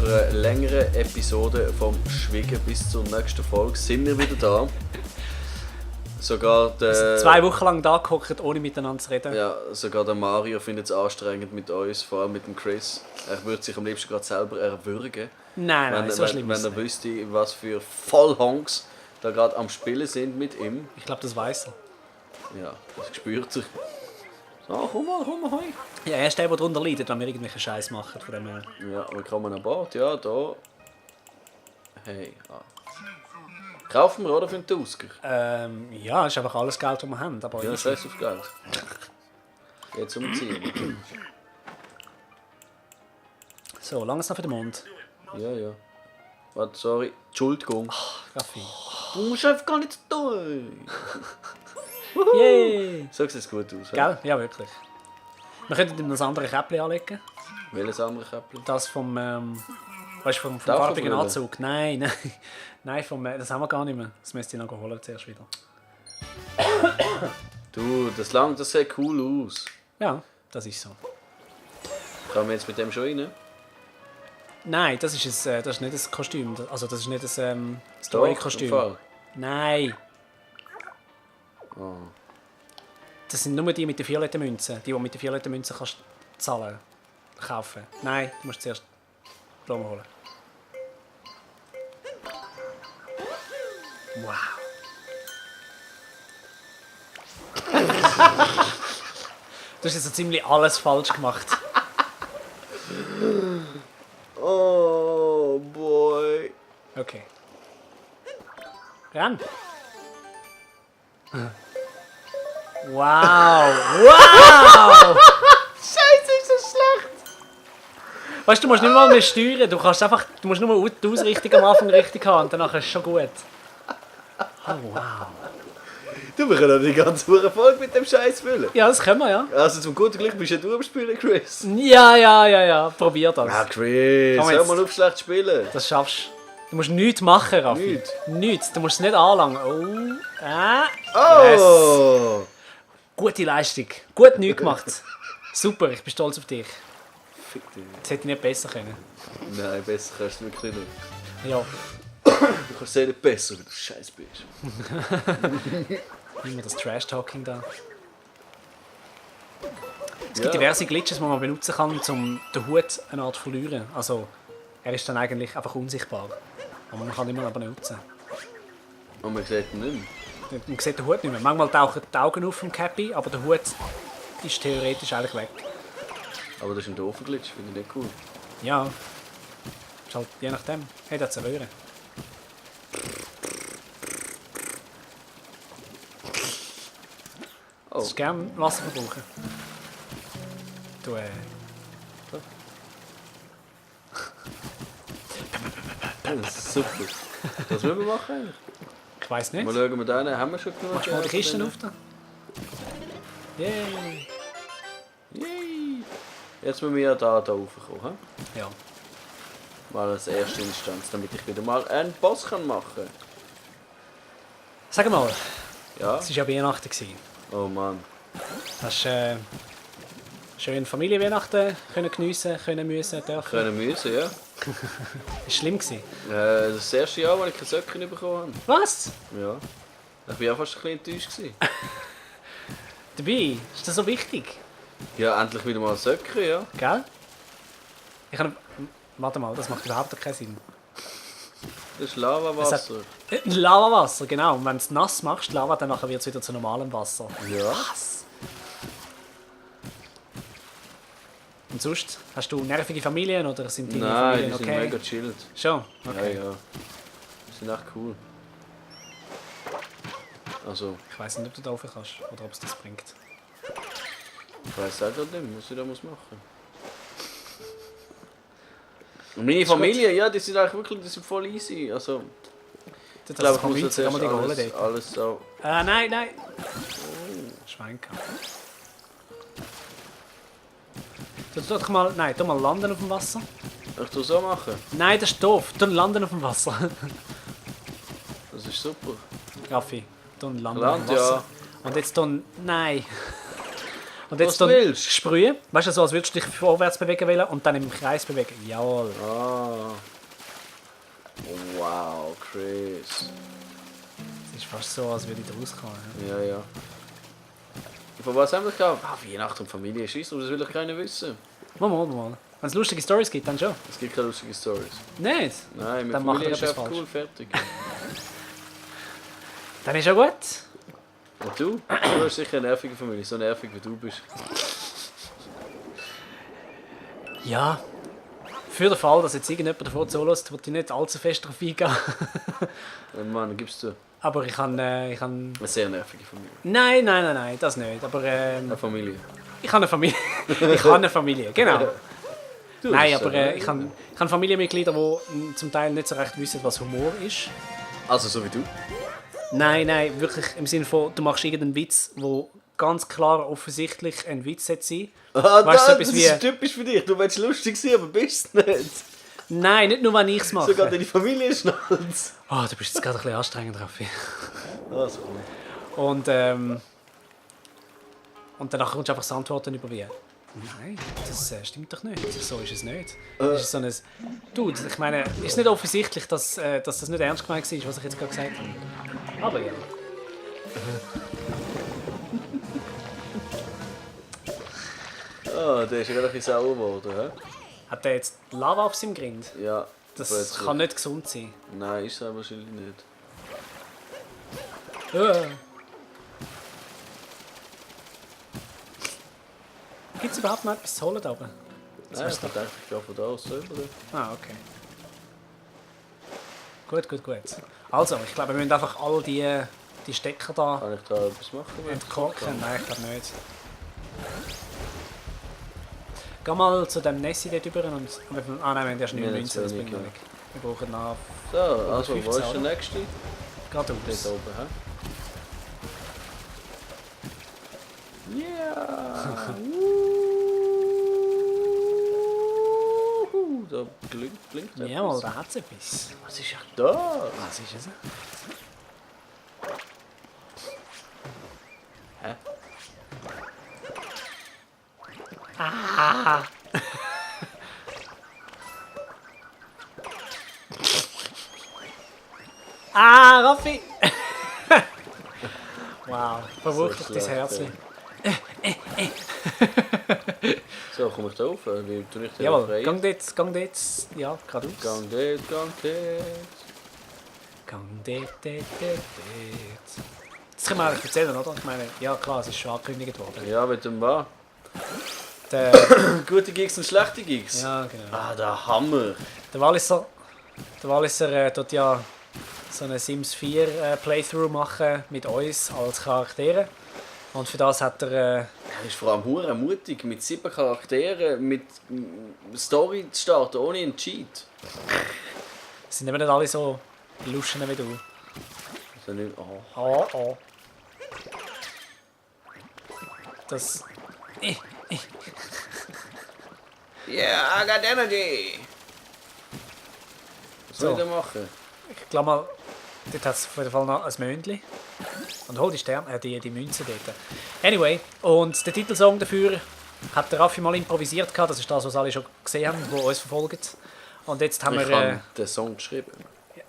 einer längeren Episode vom Schwiegen. Bis zur nächsten Folge sind wir wieder da. Sogar der, 2 Wochen lang da gehockt, ohne miteinander zu reden. ja, sogar der Mario findet es anstrengend mit uns, vor allem mit dem Chris. Er würde sich am liebsten gerade selber erwürgen. Nein, so schlimm ist Wenn es er nicht. wüsste, was für Vollhonks da gerade am Spielen sind mit ihm. Ich glaube, das weiss er. Ja, das spürt sich. So, komm mal, hoi. Ja, er ist der darunter leidet, wenn wir irgendwelchen Scheiß machen. Von dem her. Ja, wir kommen an Bord. Ja, da. Hey, kaufen wir, oder, für einen Tausker? Ja, ist einfach alles Geld, das wir haben. Aber Ja, easy. scheiß auf Geld. Jetzt zum Ziel. So, lange ist noch für den Mond. Ja, ja. Warte, sorry. Entschuldigung. Kaffee. Du musst einfach gar nicht tun. Yay! So sieht es gut aus. Gell? Ja, wirklich. Wir könnten ihm das andere Käppchen anlegen. Welches andere Käppchen? Das vom, weißt du, vom Darf er farbigen brüllen? Anzug. Nein, nein. Nein, das haben wir gar nicht mehr. Das müsste ich noch holen zuerst wieder. Du, das sieht cool aus. Ja, das ist so. Kommen wir jetzt mit dem schon rein? Nein, das ist nicht ein Kostüm. Also das ist nicht ein Im Story-Kostüm. Fall. Nein. Oh. Das sind nur die mit den violetten Münzen. Die mit den violetten Münzen kannst zahlen, kaufen. Nein, du musst zuerst Blumen holen. Wow. Du hast jetzt so ziemlich alles falsch gemacht. Oh, boy. Okay. Renn. Wow! Wow! Scheiße, ist das schlecht. Weißt du, musst nicht mal mehr steuern. Du musst nur die Ausrichtung am Anfang richtig haben und danach ist es schon gut. Oh, wow. Du, wir können die ganze Folge mit dem Scheiß füllen. Ja, das können wir, ja. Also zum guten Glück bist ja du am Spielen, Chris. Ja. Probier das. Ah, Chris, Komm hör jetzt. mal auf schlecht spielen. Das schaffst du. Du musst nichts machen, Raffi. Nichts? Nichts. Du musst es nicht anlangen. Oh. Oh! Gute Leistung. Gut nichts gemacht. Super, ich bin stolz auf dich. Fick dich. Das hätte ich nicht besser können. Nein, besser kannst du wirklich nicht. Ja, Du kannst sehr nicht besser, weil du scheiße bist. immer das Trash-Talking da. Es gibt Ja. diverse Glitches, die man benutzen kann, um den Hut eine Art zu verlieren. Also, er ist dann eigentlich einfach unsichtbar. Aber man kann ihn immer benutzen. Und man sieht ihn nicht mehr. Man sieht den Hut nicht mehr. Manchmal tauchen die Augen auf vom Cappy, aber der Hut ist theoretisch eigentlich weg. Aber das ist ein doofer Glitch, finde ich nicht cool. Ja, ist halt je nachdem. Hey, das Röhren. Oh, Du kannst gerne Wasser verbrauchen. Du, das ist super. Das müssen wir machen eigentlich. ich weiss nicht. Mal schauen wir den, haben wir schon genug? Machst du mal die Kisten auf da? Yay! Yay! Jetzt müssen wir ja da raufkommen. He? Ja. Mal als erste Instanz, damit ich wieder mal einen Boss machen kann. Sag mal, Ja? es war ja Weihnachten gewesen. Oh Mann. Hast du schön Familienweihnachten können geniessen, können müssen, dürfen? Können müssen, ja. Ist schlimm gewesen. Das erste Jahr, als ich keine Söcke bekommen Was? habe. Ja. Ich war auch fast ein bisschen enttäuscht. gewesen. Dabei? Ist das so wichtig? Ja, endlich wieder mal Söcke, ja. Gell? Ich habe... Warte mal, das macht überhaupt keinen Sinn. Das ist Lavawasser. Lavawasser, genau. Und wenn du es nass machst, Lava, dann wird es wieder zu normalem Wasser. Ja. Und sonst? Hast du nervige Familien oder sind deine Nein, die Familien sind okay? mega chillt. Schon? Okay. Ja, ja. Die sind echt cool. Also, Ich weiß nicht, ob du da rauf kannst oder ob es das bringt. ich weiß auch nicht, was ich da machen muss. Und meine Familie, ja, die sind eigentlich wirklich, die sind voll easy. Also, Das ich glaube, ich kann muss Münzen, jetzt kann man die holen erst dort. alles so... Nein! Schwenker. Tu doch mal... Nein, tu mal landen auf dem Wasser. Ich tu so machen. Nein, das ist doof. Tu landen auf dem Wasser. Das ist super. Raffi, tu landen Land, auf dem Wasser. ja. Und jetzt tu... Nein. Und jetzt Was dann willst? sprühen. Weißt du, so als würdest du dich vorwärts bewegen wollen und dann im Kreis bewegen. Jawohl. Ah. Wow, Chris. Es ist fast so, als würde ich da rauskommen. Ja, ja. Von was haben wir gehabt? Ah, Weihnachten und Familie. Scheiß drauf, das will doch keiner wissen. Mal. Wenn es lustige Stories gibt, dann schon. Es gibt keine lustigen Stories. Nicht? Nein, mit Dann machen Familie wir ist etwas einfach falsch. cool, fertig. Dann ist ja gut. Und du? Du hast sicher eine nervige Familie, so nervig wie du bist. Ja. Für den Fall, dass jetzt irgendjemand davon zulässt, würde ich nicht allzu fest darauf eingehen. Mann, gibst du Aber ich kann... eine sehr nervige Familie. Nein, das nicht. Aber Eine Familie. ich habe eine Familie. Ich habe eine Familie, genau. Du, Nein, das ist aber ich habe Familienmitglieder, die zum Teil nicht so recht wissen, was Humor ist. Also so wie du. Nein, wirklich im Sinne von, du machst irgendeinen Witz, wo ganz klar offensichtlich ein Witz sein sollte. Ah, Weißt du, so das etwas ist typisch für dich. Du willst lustig sein, aber bist es nicht. Nein, nicht nur, wenn ich es mache. Sogar deine Familie schnallt. Oh, du bist jetzt gerade ein bisschen anstrengend, Raffi. Also, Und danach kommst du einfach das Antworten über wie. Nein, das stimmt doch nicht. So ist es nicht. Das ist so ein... Du, ich meine, ist es nicht offensichtlich, dass das nicht ernst gemeint war, was ich jetzt gerade gesagt habe? Aber ja. ah, der ist ja gerade ein bisschen sauer geworden. He? Hat der jetzt Lava auf seinem Grind? Ja. Das plötzlich. kann nicht gesund sein. Nein, ist er wahrscheinlich nicht. Gibt es überhaupt noch etwas zu holen da oben? Nein, ich dachte, ich gehe von da aus drüber. Ah, okay. Gut. Also, ich glaube, wir müssen einfach all die Stecker da Kann ich da etwas machen? entkorken. Nein, ich glaube nicht. Geh mal zu dem Nessie dort rüber und... Ah nein, wir haben erst 9 Wir haben Münzen, das zu bringt noch wenig, nicht. Wir brauchen noch... So, also, 15, wo ist der oder? nächste? Gerade Dort aus. oben, hä? Ja! Da blinkt Ja, mal, da hat es etwas. Was ist ja da? Was ist es? Hä? Ah, Raffi! Wow, verwucht So dich dein schlecht, Herzchen. So, komm ich da rauf? Wie tue ich den Jawohl, frei? gang dort, ja, geradeaus. Gang dort, gang dort. Gang dort. Das können wir eigentlich erzählen, oder? Ich meine, ja klar, es ist schon angekündigt worden. Ja, mit dem was? Der, Gute Gigs und schlechte Gigs? ja, genau. Ah, der Hammer! Der Walliser tut ja so einen Sims 4 Playthrough machen mit uns als Charaktere. Und für das hat er... Er ist vor allem hure mutig, mit 7 Charakteren, mit Story zu starten, ohne einen Cheat. sind eben nicht alle so Luschen wie du. Also nicht, oh. Oh. Das... Yeah, I got energy! Was soll So. ich denn machen? Ich glaube mal, dort hat es auf jeden Fall noch ein Möndli. Und hol die Sterne, die Münze dort. Anyway, und der Titelsong dafür hat der Raffi mal improvisiert gehabt. Das ist das, was alle schon gesehen haben, die uns verfolgen. Und jetzt haben Ich wir... habe den Song geschrieben.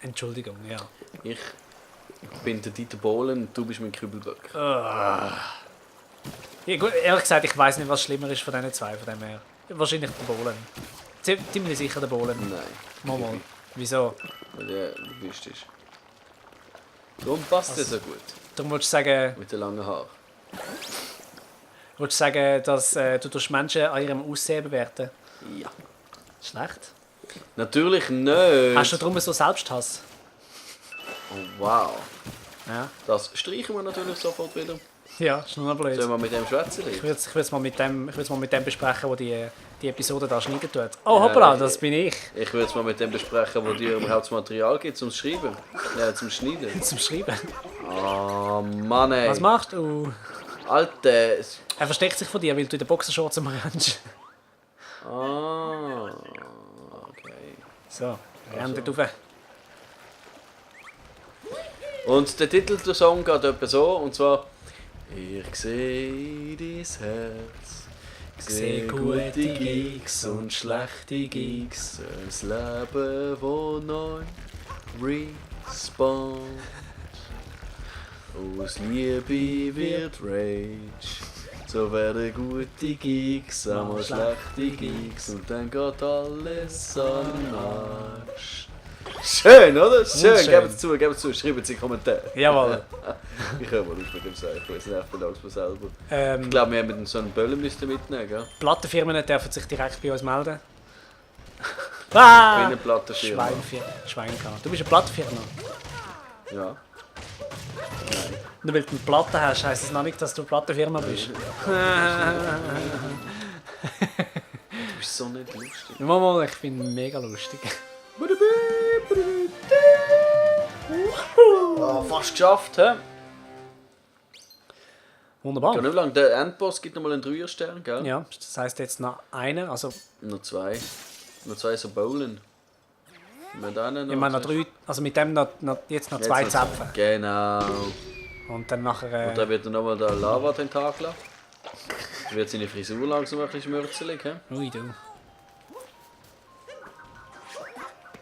Entschuldigung, ja. Ich bin der Dieter Bohlen und du bist mein Kübelböck. Ja, gut, ehrlich gesagt, ich weiß nicht, was schlimmer ist von diesen zwei, von dem her. Wahrscheinlich der Bohlen. Ziemlich sicher der Bohlen. Nein. Mal. Wieso? Weil der wüsstest. Darum passt das so gut. Darum würdest du sagen, Mit den langen Haaren. dass du durch Menschen an ihrem Aussehen bewerten? Ja. Schlecht. Natürlich nicht. Hast du darum so Selbsthass? Oh, wow. Ja. Das streichen wir natürlich sofort wieder. Ja, ist nur noch blöd. Sollen wir mit dem schwätzen? Ich würde es mal mit dem besprechen, der die Episode da schneiden tut. Oh, hoppla, das bin ich. Ich würde es mal mit dem besprechen, wo dir überhaupt das Material gibt zum Schreiben. Ja, zum Schneiden. Zum Schreiben. Oh Mann ey. Was machst du? Alter. Er versteckt sich von dir, weil du in den Boxershorts rennst. Ah. Okay. So, renn dort rauf. Und der Titel des Songs geht etwa so, und zwar Ich seh dein Herz. Ich Seh gute Gigs und schlechte Gigs. Ein Leben, wo neu respawnt. Aus Liebe wird Rage. So werden gute Gigs, einmal schlechte Gigs. Und dann geht alles an den Arsch. Schön, oder? Schön, Schön. gebt es zu, schreibt es in die Kommentare. Jawohl. Ich höre mal auf mit dem Zeichen, ich weiß nicht, ich bin Angst selber. Ich glaube, wir haben so einen Böllen müssen mitnehmen, gell? Plattenfirmen dürfen sich direkt bei uns melden. Ich bin eine Plattenfirma. Schweinkanal. Du bist eine Plattenfirma. Ja. Nur weil du eine Platte hast, heisst das noch nicht, dass du eine Plattenfirma bist. Du bist so nicht lustig. Mama, ich bin mega lustig. Oh, fast geschafft, hä? Wunderbar. Gar nicht lang. Der Endboss gibt nochmal einen 3er-Stern, gell? Ja, das heisst jetzt noch einen, also Noch zwei. Noch zwei so Bowlen. Mit einen ich meine noch 3, also mit dem jetzt noch 2 Zäpfen. Genau. Und dann nachher... Und dann wird er nochmal der Lava-Tentakel. Dann wird seine Frisur langsam ein bisschen schmürzelig, hä? Ui, du.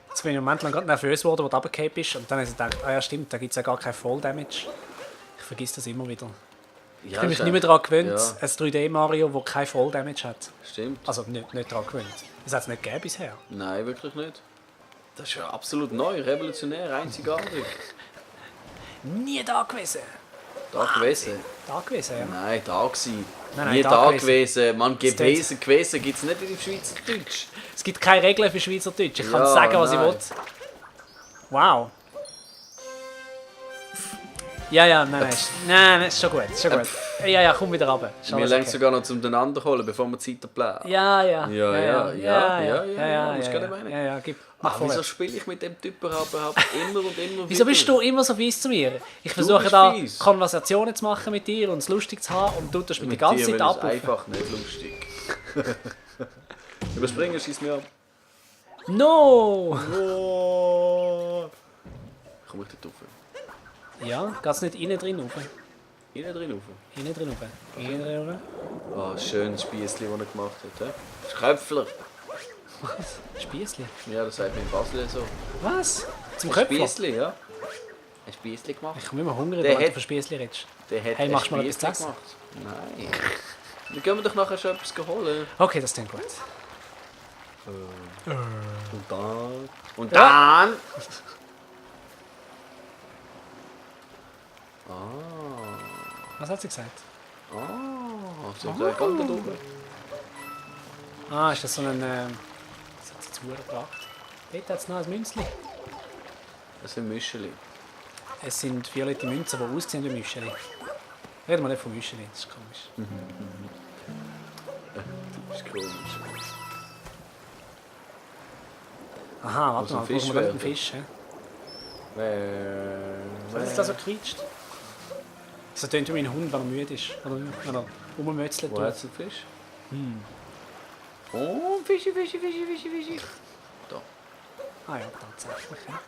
Jetzt bin ich im Moment lang gerade nervös geworden, wo du runtergefallen bist. Und dann habe ich gedacht, ah ja stimmt, da gibt es ja gar kein Fall Damage. Ich vergesse das immer wieder. Ja, Ich bin mich nicht mehr daran gewöhnt, Ja, ein 3D-Mario, das kein Fall Damage hat. stimmt. Also nicht daran gewöhnt. Das hat es nicht gegeben bisher. Nein, wirklich nicht. Das ist ja absolut neu, revolutionär, einzigartig. Nie da gewesen. Da gewesen? Da gewesen, ja. Nein, da gewesen. Nein, Nie da da gewesen. gewesen. Man, Das gewesen gibt es nicht in Schweizerdeutsch. Es gibt keine Regeln für Schweizerdeutsch. Ich kann Ja, sagen, was nein. ich will. Wow. Ja, nein, ist schon gut. Ist schon gut. Ja, komm wieder runter. Ist Wir alles lernen okay. sogar noch zum den holen, bevor wir die Zeit planen. Ja, Ja, musst du ja, gar nicht meinen. ja, gib. Mach Ach, wieso vorwärts. spiele ich mit dem Typen überhaupt immer und immer Wieso wieder? bist du immer so fies zu mir? Ich versuche bist da fies. Konversationen zu machen mit dir und es lustig zu haben und du tust mich die ganze dir Zeit will ich es abrufen. einfach nicht lustig. Überspringen, schieß mir ab. No! Oh. Komm ich dort rauf? Ja, geht's nicht innen drin rauf? Innen drin rauf? Innen drin rauf? Innen drin rauf? Oh, schönes Spiessli, das er gemacht hat. He? Das ist Köpfler. Spiessli? Ja, das sagt man in Basel so. Was? Zum Ein Köpfen? Spiessli, ja. Ein Spiessli gemacht. Ich komme immer hungrig, Der wenn du hat- von Spiessli redest. Der hat Hey, ein machst du mal etwas Spiessli zu essen? gemacht. Nein. Dann gehen wir doch nachher schon etwas holen. Okay, das klingt gut. Und dann... Und Ja. dann... Was hat sie gesagt? Sie hat gesagt, ganz da oben. Ah, ist das so ein... was hat sie zu Uhr gebracht? Dort hat es noch ein Münzli. Das sind Mischeli. Es sind violette Münzen, die aussehen wie Müscheli. Reden wir nicht von Müscheli, das ist komisch. Das ist komisch. Aha, warte Muss mal, ein Fisch brauchen wir dort einen werden. Fisch? He? Was Was ist das so quietscht? So tönt wie ein Hund, wenn er müde ist. Oder wenn er rummötzelt. Wo hat es einen Fisch? Oh, Fischi. Da. Ah ja, tatsächlich. Ja.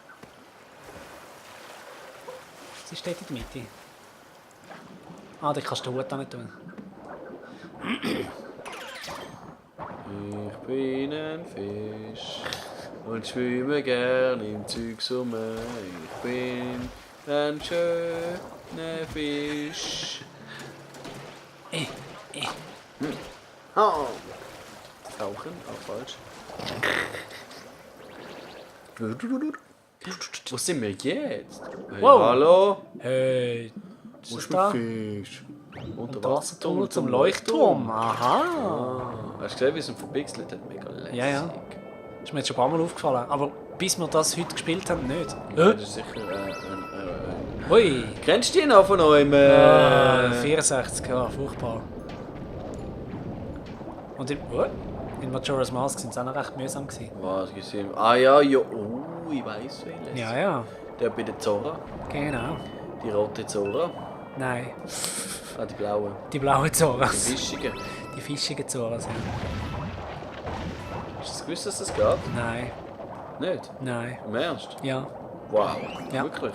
Sie steht in der Mitte. Ah, da kannst du den Hut auch nicht tun. Ich bin ein Fisch und schwimme gern im Zeugs um. Ich bin ein schöner Fisch. Oh. Tauchen, auch falsch. Wo sind wir jetzt? Hey, Wow. hallo? Hey, Wo ist ist das da? mein Fisch? Unterwassertunnel zum Leuchtturm. Aha. Hast du gesehen, wie es ihn verpixelt hat? Mega lässig. Ja, ja. Ist mir jetzt schon ein paar Mal aufgefallen. Aber bis wir das heute gespielt haben, nicht. Ja, das ist sicher Ui. Kennst du die noch von eurem... 64, ja, furchtbar. Und in Majora's Mask sind sie auch noch recht mühsam gewesen. Was gibt's hier? Ah ja, ja. Oh, ich weiss welches. Ja, ja, Der bei der Zora. genau. Die rote Zora. Nein, Ah, die blaue. die blauen Die Zoras. fischige. Die fischigen Zoras, ja. Hast du gewusst, dass das geht? Nein, Nicht? nein. Im Ernst? Ja. Wow. Ja. Wirklich?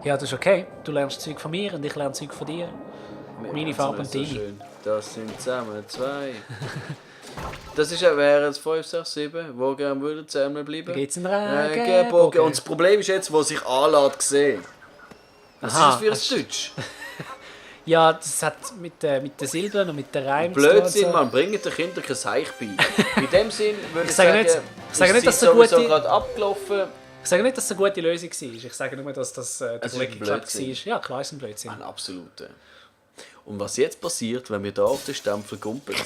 Ja, das ist okay. Du lernst Zeug von mir und ich lerne Zeug von dir. Meine Farbe und so deine. schön. Das sind zusammen 2. Das ist ja, wären es 5, 6, 7, wo gerne würden zusammenbleiben. Da geht's in Regenbogen. Regenbogen. Und das Problem ist jetzt, wo sich anlässt sehen. Was Aha, ist das für ein Deutsch? Ja, das hat mit den Silben und mit den Reimen Blödsinn, zu tun. man, bringt den Kindern kein Seich bei. In dem Sinn würde ich sage sagen, nicht, dass es es eine sowieso gute- gerade abgelaufen. Ich sage nicht, dass es eine gute Lösung war. Ich sage nur, dass das der Es ist Kollege geklappt Blödsinn. war. Ja, klar ist ein Blödsinn. Ein absoluter. Und was jetzt passiert, wenn wir da auf den Stempel gumpeln?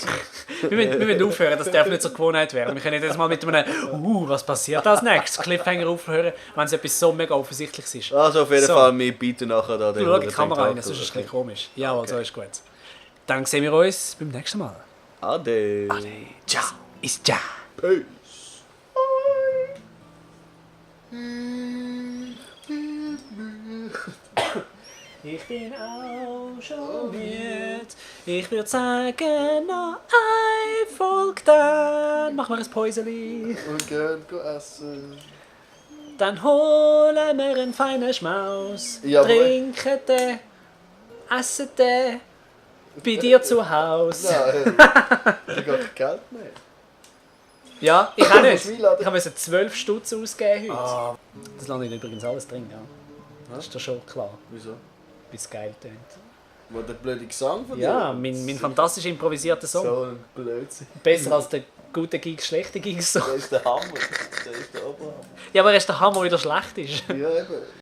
Wir müssen aufhören, das darf nicht zur Gewohnheit werden. Wir können nicht jetzt mal mit einem was passiert als nächstes? Cliffhanger aufhören, wenn es etwas so mega Offensichtliches ist. Also auf jeden So. Fall, wir bieten nachher da den Schau die Kamera rein, sonst ist es ein bisschen komisch. Ja, also ist gut. Dann sehen wir uns beim nächsten Mal. Ade. Ciao, ist ja. Peace. Ich bin auch schon müde. Ich würde sagen, noch ein Folge dann. Machen wir ein Päuseli. Und gern essen. Dann holen wir einen feinen Schmaus. Jawohl. Trinken den, essen den. Bei dir zu Hause. Nein, ich habe kein Geld mehr. Ja, ich auch nicht. Musst du einladen? Ich habe 12 Stutz ausgeben heute. Das lasse ich übrigens alles drin, ja. Das ist doch schon klar, Wieso? wie es geil tönt. Wo der blöde Gesang von dir? Ja, mein fantastisch improvisierter Song. So ein Blödsinn. Besser als der gute Gigs, schlechte Gigs. So. Der ist der Hammer. Der ist der Oberhammer. Ja, aber er ist der Hammer, wieder schlecht ist. Ja, eben.